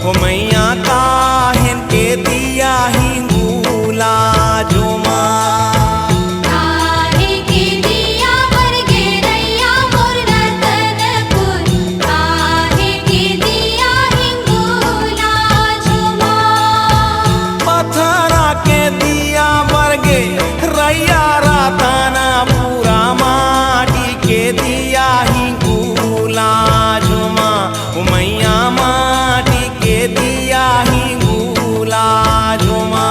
हो मैया काहेन के दिया हिंगूला झुमा रैया राताना पूरा माटी के दिया हिंगूला झुमा मैया माटी के दिया हिंगूला झुमा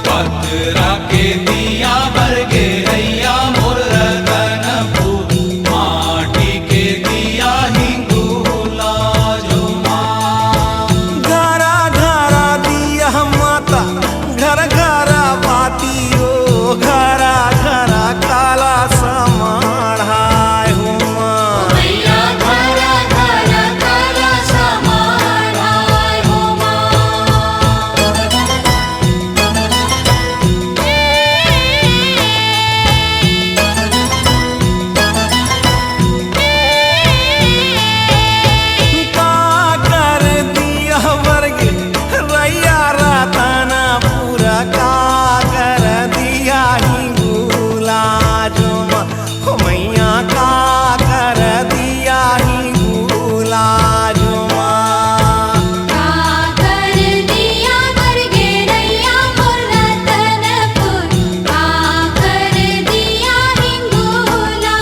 पथरा के दिया बरगे रैया मोर रतनपुर माटी के दिया हिंगूला झुमा घरा घरा दिया माता घर घरा बाती घरा घरा काला समाढ़ाय हुमा मैया घरा घरा काला समाढ़ाय हुमा का कर दिया वर्ग रैया राताना पूरा का कर दिया हिंगूला झुमा हो मैया का कर दिया हिंगूला झुमा का कर दिया बरगे रैया मोर रतनपुर का कर दिया हिंगूला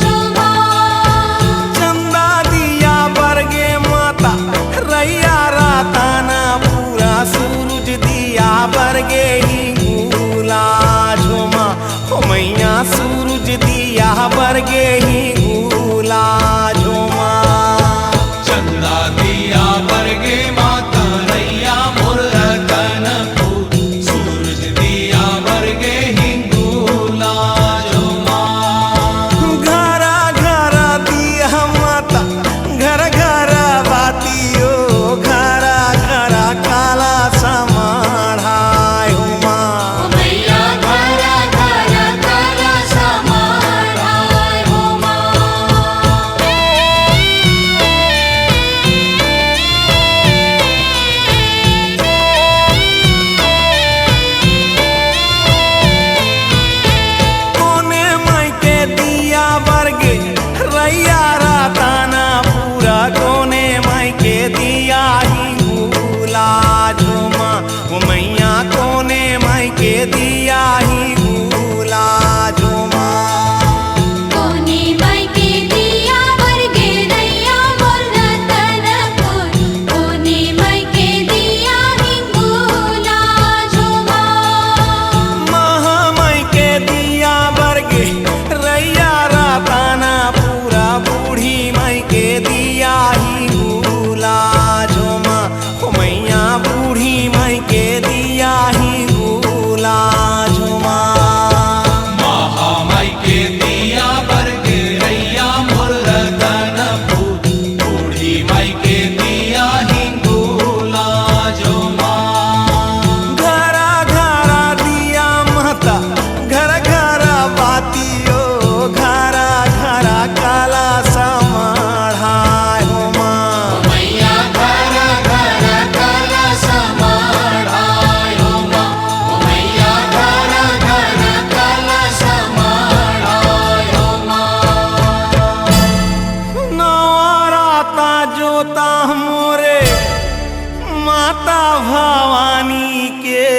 झुमा चंदा दिया बरगे माता रैया राताना पूरा सूरज दिया बरगे हिंगूला झुमा हो मैया सूरज दिया बरगे हिंगूला झुमा चंदा दिया बरगे माता रैया मोर रतनपुर सूरज दिया बरगे हिंगूला झुमा घरा घरा दिया माता घर घरा बातियो घरा घरा काला समाढ़ाय हुमा मैया घरा घरा काला समाढ़ाय हुमा कोने माई के दिया बरगे रैया राताना पूरा कोने माई के दिया हिंगूला झुमा वो मैया कोने माई के दिया हिंगूला झुमा कोने माई के दिया बरगे रैया मोर रतनपुर कोने माई के दिया हिंगूला झुमा महामाई के दिया बरगे रैया राताना पूरा बूढ़ी माई के दिया हिंगूला झुमा हो मैया बूढ़ी माई के दिया हिंगूला झुमा महामाई के दिया बरगे रैया मोर रतनपुर बूढ़ी माई के दिया हिंगूला झुमा घरा घरा दिया माता घर घरा बातियो घरा घरा काला समाढ़ाय हुमा मैया घरा घरा काला समाढ़ाय हुमा मैया घरा घरा काला समाढ़ाय हुमा नवराता जोता मोरे माता भवानी के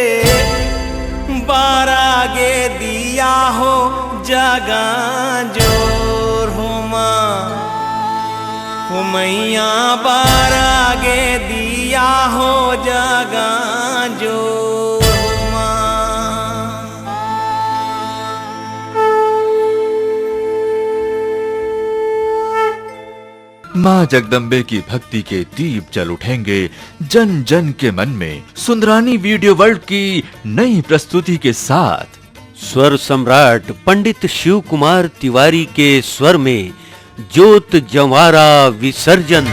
बारागे दिया हो जगा जोर हुमा हो मैया बारागे दिया हो जगा जोर हुमा माँ जगदम्बे की भक्ति के दीप जल उठेंगे जन जन के मन में सुंदरानी वीडियो वर्ल्ड की नई प्रस्तुति के साथ स्वर सम्राट पंडित शिव कुमार तिवारी के स्वर में ज्योत जवारा विसर्जन।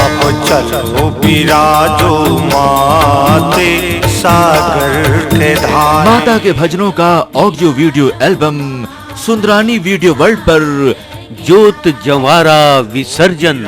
अब चलो विराजो माते सागर के धार। माता के भजनों का audio video album Sundrani Video World पर ज्योत जवारा विसर्जन।